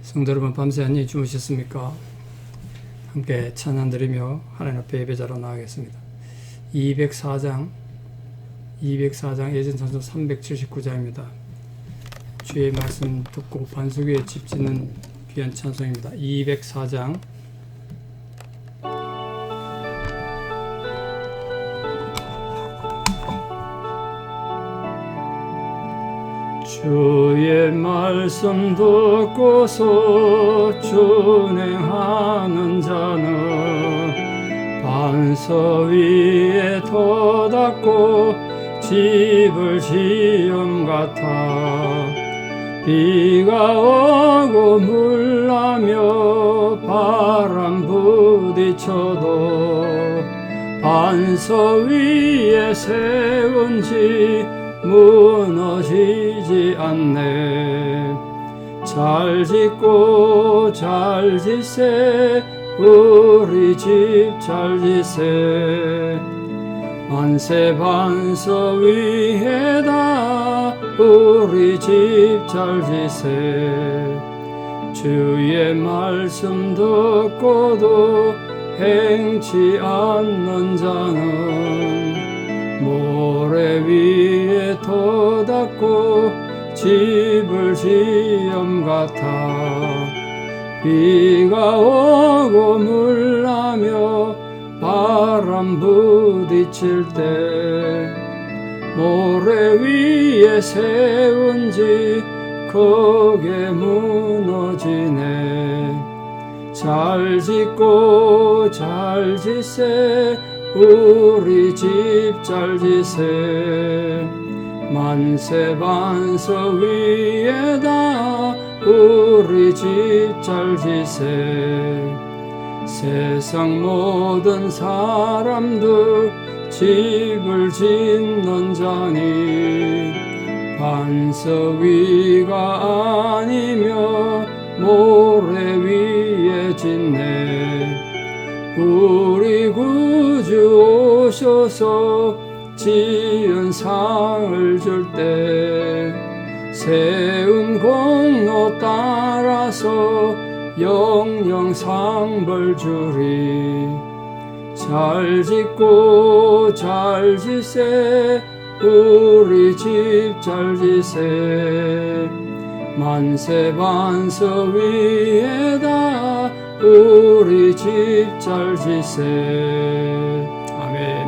성도 여러분, 밤새 안녕히 주무셨습니까? 함께 찬양 드리며 하나님 앞에 예배자로 나가겠습니다. 204장 예전 찬송 379장입니다. 주의 말씀 듣고 반석 위에 집 짓는 귀한 찬송입니다. 204장 주의 말씀 듣고서 준행하는 자는 반석 위에 터닫고 집을 지음 같아. 비가 오고 물 나며 바람 부딪혀도 반석 위에 세운 집 무너지지 않네. 잘 짓고 잘 짓세, 우리 집 잘 짓세. 만세 반석 위에다 우리 집 잘 짓세. 주의 말씀 듣고도 행치 않는 자는 모래 위에 터닫고 집을 지음 같아. 비가 오고 물 나며 바람 부딪힐 때 모래 위에 세운 집 크게 무너지네. 잘 짓고 잘 짓세, 우리 집 잘 짓세. 만세 반석 위에다 우리 집 잘 짓세. 세상 모든 사람들 집을 짓는 자니 반석 위가 아니며 모래 위에 짓네. 우리 구주 오셔서 지은 상을 줄 때 세운 공로 따라서 영영 상벌 주리. 잘 짓고 잘 짓세, 우리 집 잘 짓세. 만세 반석 위에다 우리 집 잘 짓세. 아멘.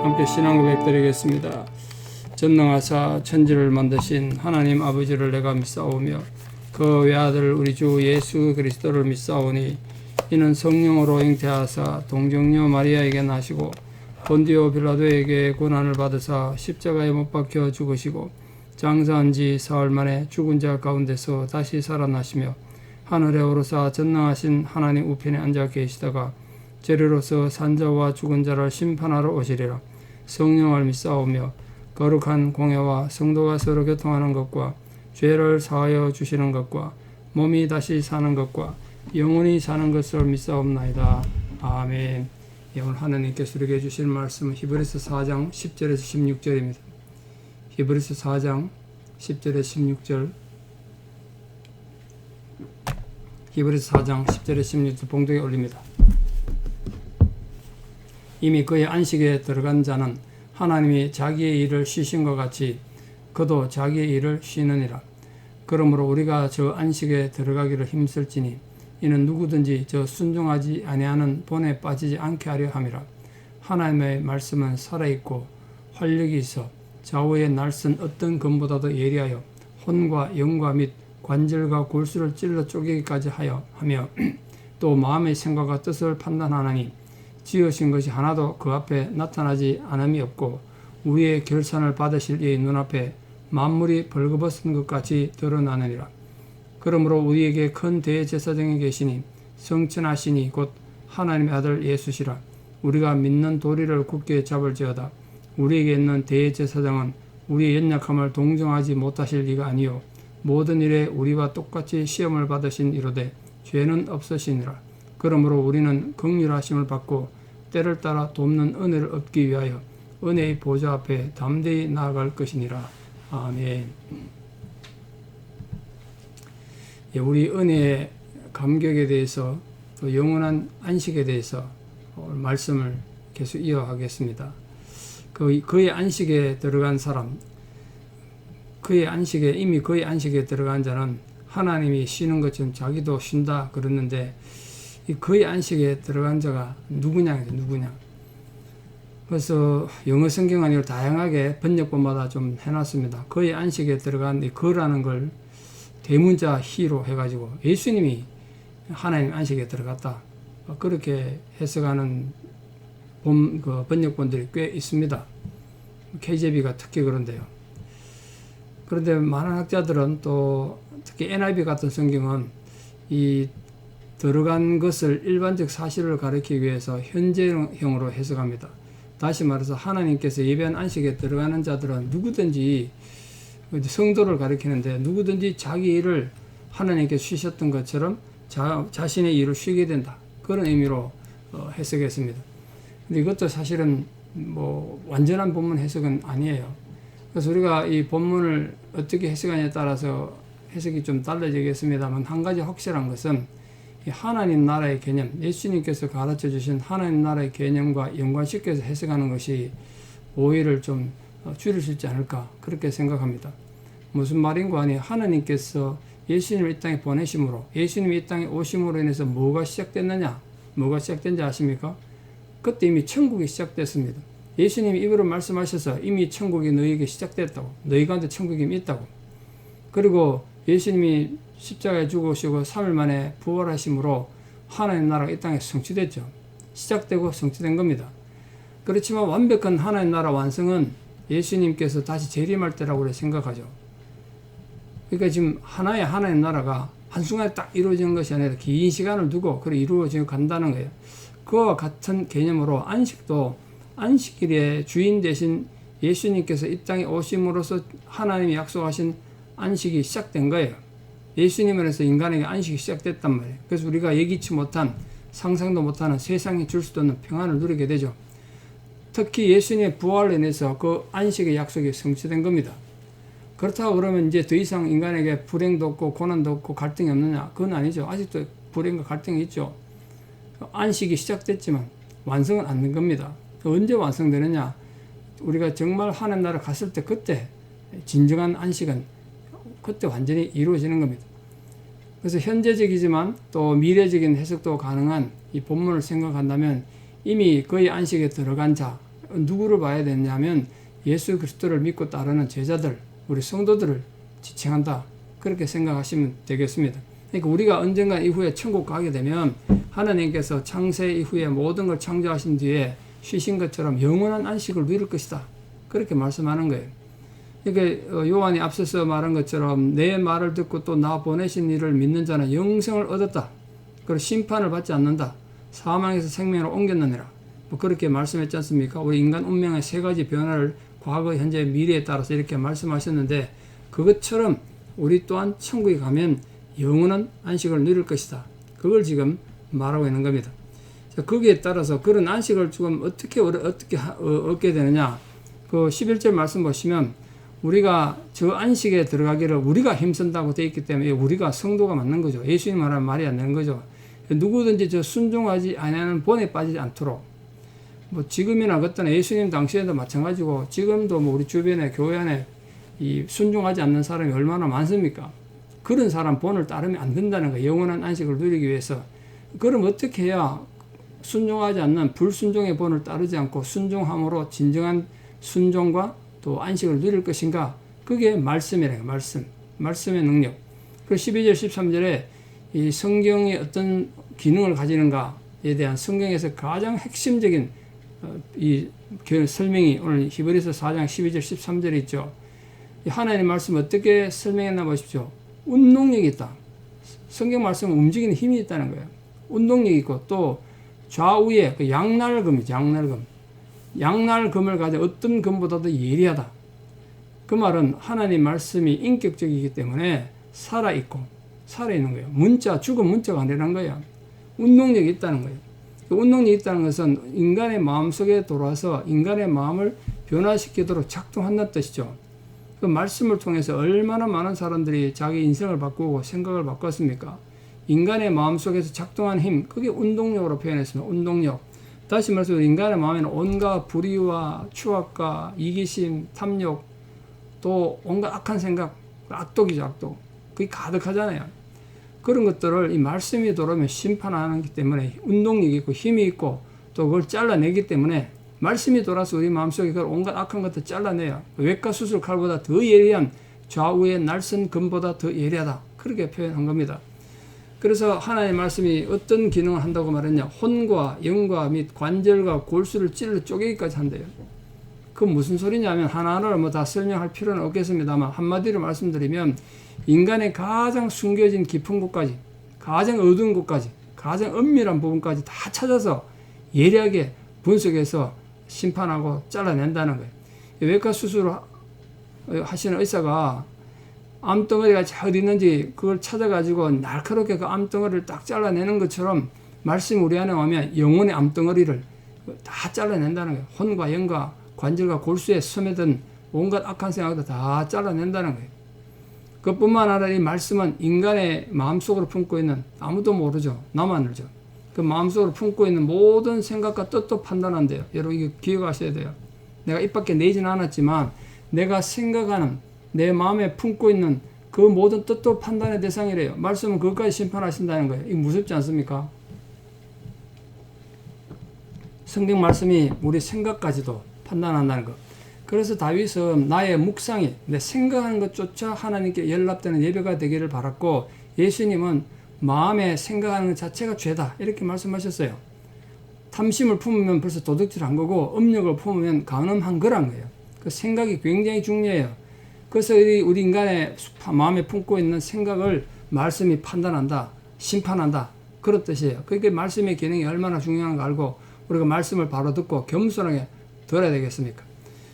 함께 신앙 고백 드리겠습니다. 전능하사 천지를 만드신 하나님 아버지를 내가 믿사오며 그 외아들 우리 주 예수 그리스도를 믿사오니 이는 성령으로 잉태하사 동정녀 마리아에게 나시고 본디오 빌라도에게 고난을 받으사 십자가에 못 박혀 죽으시고 장사한 지 사흘 만에 죽은 자 가운데서 다시 살아나시며 하늘에 오르사 전능하신 하나님 우편에 앉아 계시다가 재료로서 산자와 죽은 자를 심판하러 오시리라. 성령을 믿사오며 거룩한 공회와 성도가 서로 교통하는 것과 죄를 사하여 주시는 것과 몸이 다시 사는 것과 영원히 사는 것을 믿사옵나이다. 아멘. 오늘 하나님께서 우리에게 주신 말씀은 히브리서 4장 10절에서 16절입니다. 히브리서 4장 10절에서 16절. 히브리서 4장 10절에서 16절 봉독에 올립니다. 이미 그의 안식에 들어간 자는 하나님이 자기의 일을 쉬신 것 같이 그도 자기의 일을 쉬느니라. 그러므로 우리가 저 안식에 들어가기를 힘쓸지니 이는 누구든지 저 순종하지 아니하는 본에 빠지지 않게 하려 함이라. 하나님의 말씀은 살아있고 활력이 있어 좌우의 날선 어떤 검보다도 예리하여 혼과 영과 및 관절과 골수를 찔러 쪼개기까지 하며 또 마음의 생각과 뜻을 판단하나니 지으신 것이 하나도 그 앞에 나타나지 않음이 없고 우리의 결산을 받으실 이의 눈앞에 만물이 벌거벗은 것 같이 드러나느니라. 그러므로 우리에게 큰 대제사장이 계시니 성천하시니 곧 하나님의 아들 예수시라. 우리가 믿는 도리를 굳게 잡을지어다. 우리에게 있는 대제사장은 우리의 연약함을 동정하지 못하실 리가 아니요 모든 일에 우리와 똑같이 시험을 받으신 이로되 죄는 없으시니라. 그러므로 우리는 긍휼하심을 받고 때를 따라 돕는 은혜를 얻기 위하여 은혜의 보좌 앞에 담대히 나아갈 것이니라. 아멘. 우리 은혜의 감격에 대해서 또 영원한 안식에 대해서 말씀을 계속 이어가겠습니다. 그의 안식에 들어간 사람, 이미 그의 안식에 들어간 자는 하나님이 쉬는 것처럼 자기도 쉰다 그랬는데, 이 그의 안식에 들어간 자가 누구냐. 그래서 영어 성경 아니고 다양하게 번역본마다 좀 해놨습니다. 그의 안식에 들어간 이 그라는 걸 대문자 히로 해가지고 예수님이 하나님 안식에 들어갔다, 그렇게 해석하는 번역본들이 꽤 있습니다. KJV가 특히 그런데요. 그런데 많은 학자들은 또 특히 NIV 같은 성경은 이 들어간 것을 일반적 사실을 가리키기 위해서 현재형으로 해석합니다. 다시 말해서 하나님께서 예배한 안식에 들어가는 자들은 누구든지, 성도를 가리키는데 누구든지 자기 일을 하나님께 쉬셨던 것처럼 자신의 일을 쉬게 된다, 그런 의미로 해석했습니다. 근데 이것도 사실은 완전한 본문 해석은 아니에요. 그래서 우리가 이 본문을 어떻게 해석하냐에 따라서 해석이 좀 달라지겠습니다만, 한 가지 확실한 것은 이 하나님 나라의 개념, 예수님께서 가르쳐 주신 하나님 나라의 개념과 연관시켜서 해석하는 것이 오해를 좀 줄일 수 있지 않을까, 그렇게 생각합니다. 무슨 말인고 하니, 하나님께서 예수님을 이 땅에 보내심으로, 예수님이 이 땅에 오심으로 인해서 뭐가 시작됐느냐, 뭐가 시작된지 아십니까? 그때 이미 천국이 시작됐습니다. 예수님이 입으로 말씀하셔서 이미 천국이 너희에게 시작됐다고, 너희 가운데 천국이 이미 있다고. 그리고 예수님이 십자가에 죽으시고 3일 만에 부활하심으로 하나님 나라가 이 땅에 성취됐죠. 시작되고 성취된 겁니다. 그렇지만 완벽한 하나님 나라 완성은 예수님께서 다시 재림할 때라고 생각하죠. 그러니까 지금 하나의 하나님 나라가 한순간에 딱 이루어지는 것이 아니라 긴 시간을 두고 그렇게 이루어져 간다는 거예요. 그와 같은 개념으로 안식도 안식일의 주인 되신 예수님께서 이 땅에 오심으로써 하나님이 약속하신 안식이 시작된 거예요. 예수님을 해서 인간에게 안식이 시작됐단 말이에요. 그래서 우리가 예기치 못한, 상상도 못하는, 세상이 줄 수도 없는 평안을 누리게 되죠. 특히 예수님의 부활로 인해서 그 안식의 약속이 성취된 겁니다. 그렇다고 그러면 이제 더 이상 인간에게 불행도 없고 고난도 없고 갈등이 없느냐? 그건 아니죠. 아직도 불행과 갈등이 있죠. 안식이 시작됐지만 완성은 안 된 겁니다. 언제 완성되느냐? 우리가 정말 하나님 나라 갔을 때, 그때 진정한 안식은 그때 완전히 이루어지는 겁니다. 그래서 현재적이지만 또 미래적인 해석도 가능한 이 본문을 생각한다면, 이미 거의 안식에 들어간 자, 누구를 봐야 되냐면 예수 그리스도를 믿고 따르는 제자들, 우리 성도들을 지칭한다, 그렇게 생각하시면 되겠습니다. 그러니까 우리가 언젠가 이후에 천국 가게 되면 하나님께서 창세 이후에 모든 걸 창조하신 뒤에 쉬신 것처럼 영원한 안식을 누릴 것이다, 그렇게 말씀하는 거예요. 그러니까 요한이 앞서서 말한 것처럼 내 말을 듣고 또 나 보내신 이를 믿는 자는 영생을 얻었다, 그리고 심판을 받지 않는다, 사망에서 생명으로 옮겼느니라, 그렇게 말씀했지 않습니까? 우리 인간 운명의 세 가지 변화를 과거, 현재, 미래에 따라서 이렇게 말씀하셨는데, 그것처럼 우리 또한 천국에 가면 영원한 안식을 누릴 것이다, 그걸 지금 말하고 있는 겁니다. 거기에 따라서 그런 안식을 지금 어떻게 얻게 되느냐, 그 11절 말씀 보시면 우리가 저 안식에 들어가기를 우리가 힘쓴다고 되어 있기 때문에 우리가 성도가 맞는 거죠. 예수님 말하면 말이 안 되는 거죠. 누구든지 저 순종하지 아니하는 본에 빠지지 않도록, 지금이나 그때나 예수님 당시에도 마찬가지고 지금도 우리 주변에 교회 안에 이 순종하지 않는 사람이 얼마나 많습니까? 그런 사람 본을 따르면 안 된다는 거예요. 영원한 안식을 누리기 위해서. 그럼 어떻게 해야 순종하지 않는 불순종의 본을 따르지 않고 순종함으로 진정한 순종과 또 안식을 누릴 것인가? 그게 말씀이래요. 말씀의 능력. 그 12절 13절에 이 성경이 어떤 기능을 가지는가에 대한 성경에서 가장 핵심적인 이 설명이 오늘 히브리서 4장 12절 13절에 있죠. 하나님의 말씀 어떻게 설명했나 보십시오. 운동력이 있다. 성경 말씀은 움직이는 힘이 있다는 거예요. 운동력이 있고, 또 좌우에 그 양날금이죠. 양날금을 가진 어떤 금보다도 예리하다. 그 말은 하나님 말씀이 인격적이기 때문에 살아있는 거예요. 죽은 문자가 아니라는 거예요. 운동력이 있다는 거예요. 그 운동력이 있다는 것은 인간의 마음속에 들어와서 인간의 마음을 변화시키도록 작동한다는 뜻이죠. 그 말씀을 통해서 얼마나 많은 사람들이 자기 인생을 바꾸고 생각을 바꿨습니까? 인간의 마음속에서 작동한 힘, 그게 운동력으로 표현했습니다. 운동력. 다시 말해서 인간의 마음에는 온갖 불의와 추악과 이기심, 탐욕, 또 온갖 악한 생각, 악독이죠, 악독. 그게 가득하잖아요. 그런 것들을 이 말씀이 들어오면 심판하기 때문에 운동력이 있고 힘이 있고 또 그걸 잘라내기 때문에 말씀이 돌아서 우리 마음속에 그 온갖 악한 것들 잘라내요. 외과 수술 칼보다 더 예리한 좌우의 날선 금보다 더 예리하다. 그렇게 표현한 겁니다. 그래서 하나님의 말씀이 어떤 기능을 한다고 말했냐. 혼과 영과 및 관절과 골수를 찔러 쪼개기까지 한대요. 그 무슨 소리냐면 하나하나를 뭐 다 설명할 필요는 없겠습니다만 한마디로 말씀드리면 인간의 가장 숨겨진 깊은 곳까지, 가장 어두운 곳까지, 가장 은밀한 부분까지 다 찾아서 예리하게 분석해서 심판하고 잘라낸다는 거예요. 외과 수술을 하시는 의사가 암덩어리가 어디 있는지 그걸 찾아가지고 날카롭게 그 암덩어리를 딱 잘라내는 것처럼 말씀 우리 안에 오면 영혼의 암덩어리를 다 잘라낸다는 거예요. 혼과 영과 관절과 골수에 스며든 온갖 악한 생각도 다 잘라낸다는 거예요. 그뿐만 아니라 이 말씀은 인간의 마음속으로 품고 있는, 아무도 모르죠. 나만 알죠. 그 마음속으로 품고 있는 모든 생각과 뜻도 판단한대요. 여러분 이거 기억하셔야 돼요. 내가 입 밖에 내지는 않았지만 내가 생각하는, 내 마음에 품고 있는 그 모든 뜻도 판단의 대상이래요. 말씀은 그것까지 심판하신다는 거예요. 이거 무섭지 않습니까? 성경 말씀이 우리 생각까지도 판단한다는 것. 그래서 다윗은 나의 묵상이, 내 생각하는 것조차 하나님께 연락되는 예배가 되기를 바랐고, 예수님은 마음에 생각하는 것 자체가 죄다 이렇게 말씀하셨어요. 탐심을 품으면 벌써 도둑질한 거고 음욕을 품으면 간음한 거란 거예요. 그 생각이 굉장히 중요해요. 그래서 우리 인간의 마음에 품고 있는 생각을 말씀이 판단한다, 심판한다, 그런 뜻이에요. 그러니까 말씀의 기능이 얼마나 중요한가 알고 우리가 말씀을 바로 듣고 겸손하게 들어야 되겠습니까?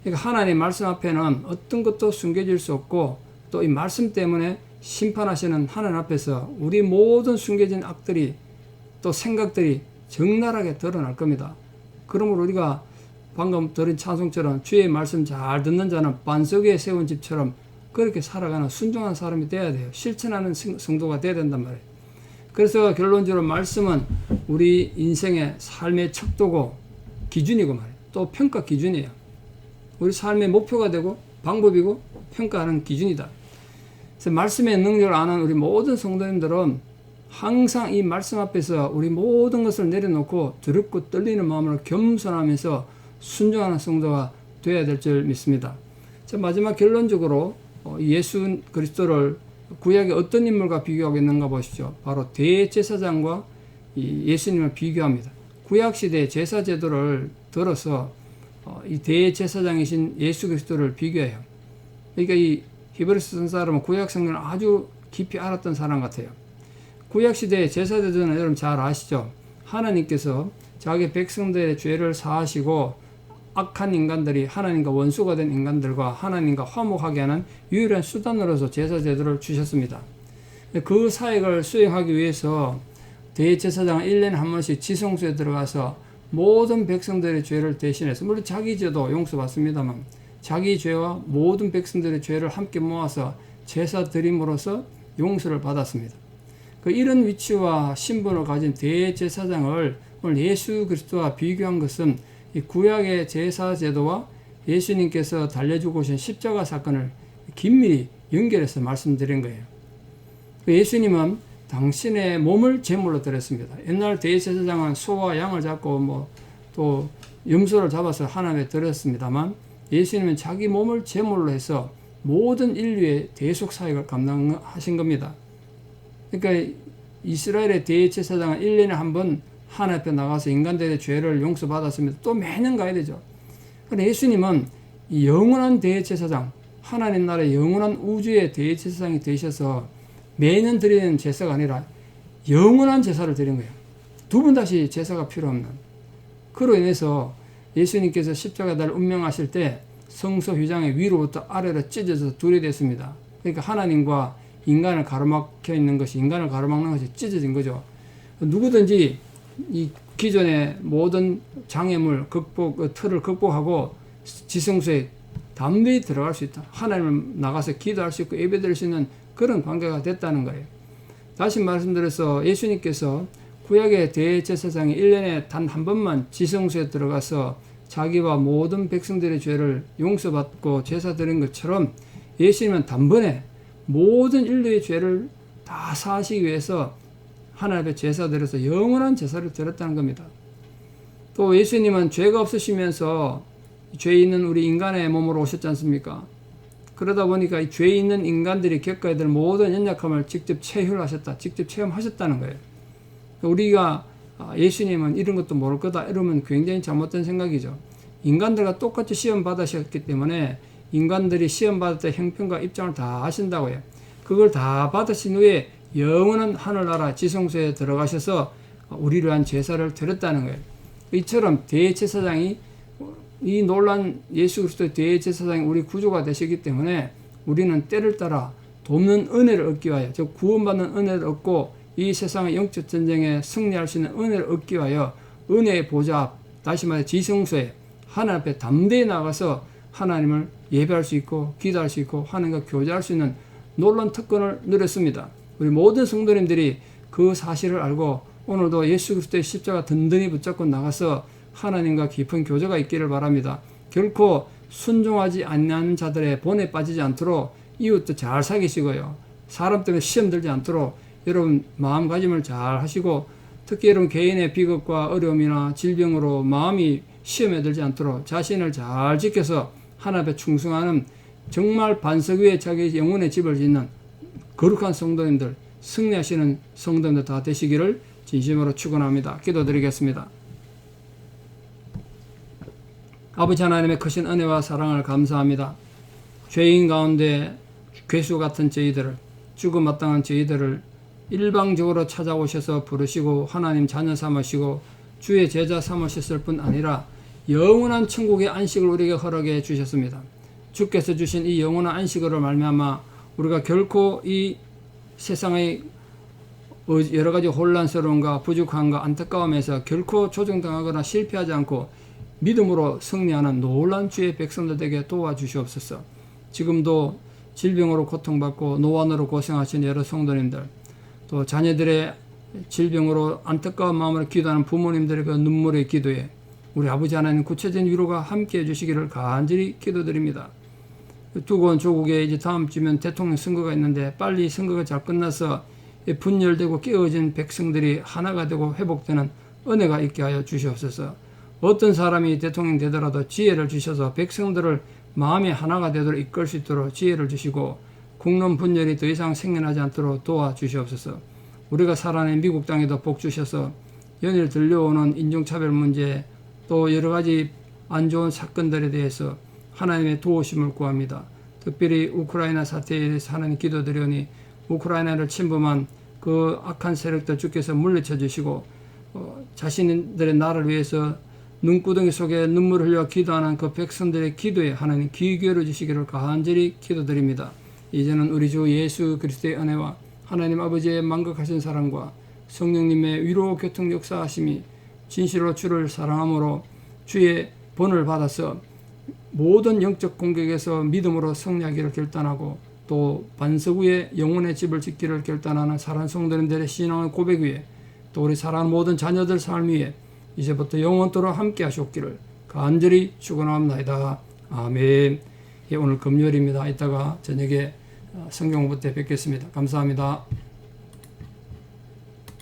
그러니까 하나님 말씀 앞에는 어떤 것도 숨겨질 수 없고 또 이 말씀 때문에 심판하시는 하나님 앞에서 우리 모든 숨겨진 악들이 또 생각들이 적나라하게 드러날 겁니다. 그러므로 우리가 방금 들은 찬송처럼 주의 말씀 잘 듣는 자는 반석 위에 세운 집처럼 그렇게 살아가는 순종한 사람이 돼야 돼요. 실천하는 성도가 돼야 된단 말이에요. 그래서 결론적으로 말씀은 우리 인생의 삶의 척도고 기준이고 말이에요. 또 평가 기준이에요. 우리 삶의 목표가 되고 방법이고 평가하는 기준이다. 그래서 말씀의 능력을 아는 우리 모든 성도님들은 항상 이 말씀 앞에서 우리 모든 것을 내려놓고 두렵고 떨리는 마음으로 겸손하면서 순종하는 성도가 되어야 될 줄 믿습니다. 자, 마지막 결론적으로 예수 그리스도를 구약의 어떤 인물과 비교하고 있는가 보십시오. 바로 대제사장과 예수님을 비교합니다. 구약시대의 제사제도를 들어서 이 대제사장이신 예수 그리스도를 비교해요. 그러니까 이 히브리서 쓴 사람은 구약 성경을 아주 깊이 알았던 사람 같아요. 구약시대의 제사제도는 여러분 잘 아시죠? 하나님께서 자기 백성들의 죄를 사하시고 악한 인간들이 하나님과 원수가 된 인간들과 하나님과 화목하게 하는 유일한 수단으로서 제사제도를 주셨습니다. 그 사역을 수행하기 위해서 대제사장은 1년에 한 번씩 지성소에 들어가서 모든 백성들의 죄를 대신해서, 물론 자기 죄도 용서받습니다만 자기 죄와 모든 백성들의 죄를 함께 모아서 제사 드림으로써 용서를 받았습니다. 이런 위치와 신분을 가진 대제사장을 오늘 예수 그리스도와 비교한 것은 이 구약의 제사 제도와 예수님께서 달려주고 오신 십자가 사건을 긴밀히 연결해서 말씀드린 거예요. 예수님은 당신의 몸을 제물로 드렸습니다. 옛날 대제사장은 소와 양을 잡고 또 염소를 잡아서 하나님께 드렸습니다만 예수님은 자기 몸을 제물로 해서 모든 인류의 대속 사역을 감당하신 겁니다. 그러니까 이스라엘의 대제사장은 1년에 한 번 하나님 앞에 나가서 인간들의 죄를 용서받았습니다. 또 매년 가야 되죠. 그런데 예수님은 이 영원한 대제사장, 하나님 나라의 영원한 우주의 대제사장이 되셔서 매년 드리는 제사가 아니라 영원한 제사를 드린 거예요. 두 번 다시 제사가 필요 없는. 그로 인해서 예수님께서 십자가 달 운명하실 때 성소 휘장의 위로부터 아래로 찢어져서 둘이 됐습니다. 그러니까 하나님과 인간을 가로막혀 있는 것이, 인간을 가로막는 것이 찢어진 거죠. 누구든지 이 기존의 모든 장애물 틀을 극복하고 지성소에 담대히 들어갈 수 있다. 하나님을 나가서 기도할 수 있고 예배드릴 수 있는 그런 관계가 됐다는 거예요. 다시 말씀드려서 예수님께서 구약의 대제사장이 1년에 단 한 번만 지성소에 들어가서 자기와 모든 백성들의 죄를 용서받고 제사 드린 것처럼 예수님은 단번에 모든 인류의 죄를 다 사하시기 위해서 하나님 앞에 제사 드려서 영원한 제사를 드렸다는 겁니다. 또 예수님은 죄가 없으시면서 죄 있는 우리 인간의 몸으로 오셨지 않습니까? 그러다 보니까 이 죄 있는 인간들이 겪어야 될 모든 연약함을 직접 체휼하셨다. 직접 체험하셨다는 거예요. 우리가 예수님은 이런 것도 모를 거다 이러면 굉장히 잘못된 생각이죠. 인간들과 똑같이 시험 받으셨기 때문에 인간들이 시험 받을 때 형편과 입장을 다 하신다고요. 그걸 다 받으신 후에 영원한 하늘나라 지성소에 들어가셔서 우리를 위한 제사를 드렸다는 거예요. 이처럼 대제사장이 이 놀란 예수 그리스도의 대제사장이 우리 구주가 되시기 때문에 우리는 때를 따라 돕는 은혜를 얻기 위하여, 즉 구원받는 은혜를 얻고 이 세상의 영적 전쟁에 승리할 수 있는 은혜를 얻기 위하여 은혜의 보좌 앞, 다시 말해 지성소에 하나님 앞에 담대히 나가서 하나님을 예배할 수 있고 기도할 수 있고 하나님과 교제할 수 있는 놀라운 특권을 누렸습니다. 우리 모든 성도님들이 그 사실을 알고 오늘도 예수 그리스도의 십자가 든든히 붙잡고 나가서 하나님과 깊은 교제가 있기를 바랍니다. 결코 순종하지 않는 자들의 본에 빠지지 않도록 이웃도 잘 사귀시고요. 사람 때문에 시험 들지 않도록 여러분 마음가짐을 잘 하시고 특히 여러분 개인의 비극과 어려움이나 질병으로 마음이 시험에 들지 않도록 자신을 잘 지켜서 하나님 앞에 충성하는 정말 반석 위에 자기 영혼의 집을 짓는 거룩한 성도님들, 승리하시는 성도님들 다 되시기를 진심으로 축원합니다. 기도드리겠습니다. 아버지 하나님의 크신 은혜와 사랑을 감사합니다. 죄인 가운데 괴수 같은 저희들을, 죽음 마땅한 저희들을 일방적으로 찾아오셔서 부르시고 하나님 자녀 삼으시고 주의 제자 삼으셨을 뿐 아니라 영원한 천국의 안식을 우리에게 허락해 주셨습니다. 주께서 주신 이 영원한 안식으로 말미암아 우리가 결코 이 세상의 여러 가지 혼란스러움과 부족함과 안타까움에서 결코 조정당하거나 실패하지 않고 믿음으로 승리하는 놀란 주의 백성들 되게 도와주시옵소서. 지금도 질병으로 고통받고 노안으로 고생하신 여러 성도님들, 또 자녀들의 질병으로 안타까운 마음으로 기도하는 부모님들의 그 눈물의 기도에 우리 아버지 하나님 구체적인 위로가 함께 해주시기를 간절히 기도드립니다. 두고 조국에 이제 다음 주면 대통령 선거가 있는데 빨리 선거가 잘 끝나서 분열되고 깨어진 백성들이 하나가 되고 회복되는 은혜가 있게 하여 주시옵소서. 어떤 사람이 대통령 되더라도 지혜를 주셔서 백성들을 마음이 하나가 되도록 이끌 수 있도록 지혜를 주시고 국론 분열이 더 이상 생겨나지 않도록 도와주시옵소서. 우리가 살아낸 미국 땅에도 복 주셔서 연일 들려오는 인종차별 문제 또 여러 가지 안 좋은 사건들에 대해서 하나님의 도우심을 구합니다. 특별히 우크라이나 사태에 대해서 하나님 기도드리오니 우크라이나를 침범한 그 악한 세력들 주께서 물리쳐 주시고 자신들의 나라를 위해서 눈구덩이 속에 눈물을 흘려 기도하는 그 백성들의 기도에 하나님 귀 기울여 주시기를 간절히 기도드립니다. 이제는 우리 주 예수 그리스도의 은혜와 하나님 아버지의 만극하신 사랑과 성령님의 위로 교통 역사하심이 진실로 주를 사랑함으로 주의 본을 받아서 모든 영적 공격에서 믿음으로 승리하기를 결단하고 또 반석 위에 영혼의 집을 짓기를 결단하는 사랑하는 성도님들의 신앙의 고백 위에 또 우리 사랑하는 모든 자녀들 삶 위에 이제부터 영원토록 함께 하시옵기를 간절히 축원합니다. 아멘. 예, 오늘 금요일입니다. 이따가 저녁에 성경 공부 때 뵙겠습니다. 감사합니다.